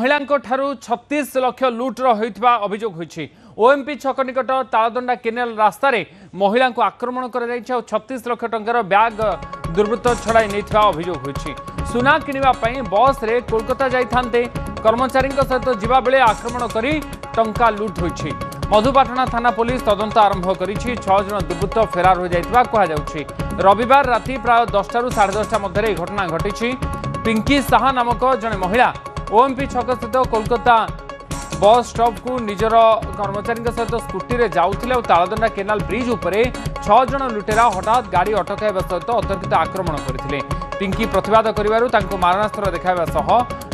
महिला 36 लाख लुट्र होता अभियोग होती। ओएमपी छक निकट तालदंडा केनेल रास्ता महिला को आक्रमण कर 36 लाख टंकार ब्याग दुर्वृत्त छड़ाई नहीं अभियोग होती। सुना किणवाई बस रे कोलकाता जाते कर्मचारी सहित जीवा बेले आक्रमण कर टंका लुट होती। मधुपाटना थाना पुलिस तदंत आरंभ कर 6 जन दुर्वृत्त फेरार हो जाता कहुच्छी। रविवार राति प्राय 10 ରୁ 10:30 मध्य घटना घटी। पिंकी साहा नामक जड़े महिला ओएमपी छक स्थित कोलकाता बस स्टॉप को निजर कर्मचारी सहित स्कूटी रे जाउथिले और तालदंडा केनाल ब्रिज उपरे 6 जन लुटेरा हठात गाड़ी अटकाइबा सहित अतर्कित आक्रमण करथिले। पिंकी प्रतिवाद करिवारु तांको मारणास्त्र देखाइबा सह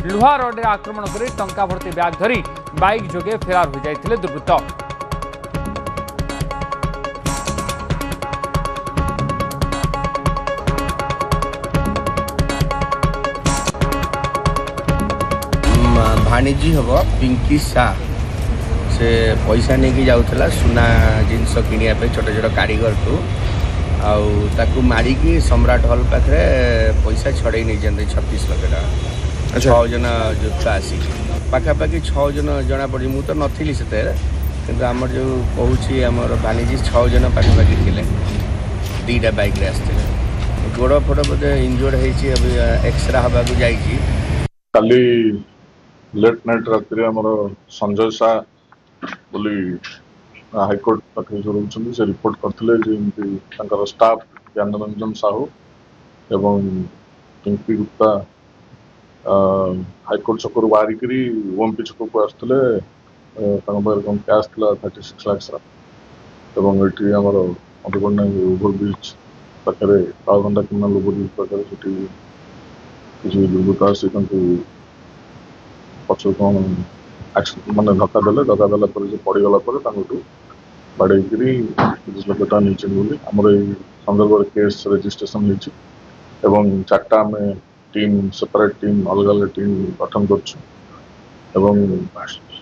लुहा रड रे आक्रमण करी टंका भर्ती ब्याग धरी बाइक जोगे फेरार हो जाइथिले दुर्वृत्त। भाणीजी हम पिंकी शाह से पैसा नहीं जाऊला सुना जिनस किनिया छोट छोट कारीगर ठू आकु मारिकी सम्राट हॉल पाखे पैसा छड़े नहीं 36 लाख टका। 6 जन जोता आसी पाखापाखि 6 जन जना पड़ी मु तो नी से आम जो कहूँ आमर भाणीजी 6 जन पाखापाखि थे 2टा बाइक आसते गोड़ फोड़ बोधे इंजोर्ड होती एक्सरे हवा काली लेट नाइट राति आमर संजय शाह बोली हाईकोर्ट पाखे जो रोचे से रिपोर्ट करते स्टाफ ज्ञानरंजन साहू एवं पिंकी गुप्ता हाईकोर्ट छक बाहरिक ओएमपी छक को आसते कैश था 36 लाख एवं ये आमर मधुबना ओभर ब्रिज पाखे तालदंडा केनाल ओभर ब्रिज पाखे किसी दुर्वृत्त आसी पक्ष कौन मानने धक्का देला पड़गला बाड़े 30 लाख टका नहीं बोली आमर सन्दर्भ केस रेजिस्ट्रेशन होती। 4टा आम टीम सेपरेट टीम अलग अलग टीम गठन कर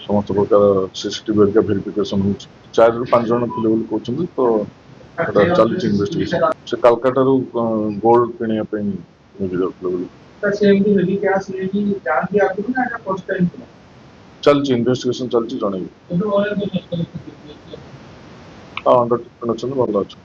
समस्त प्रकार सीसीटीवी वेरिफिकेशन हो 4 ରୁ 5 जन थे कहते तो चलती इन्वेस्टिगेशन से कलकाता गोल्ड किणा चलती इन्वेस्टिगेशन चलती जन अंडर भल अच्छा।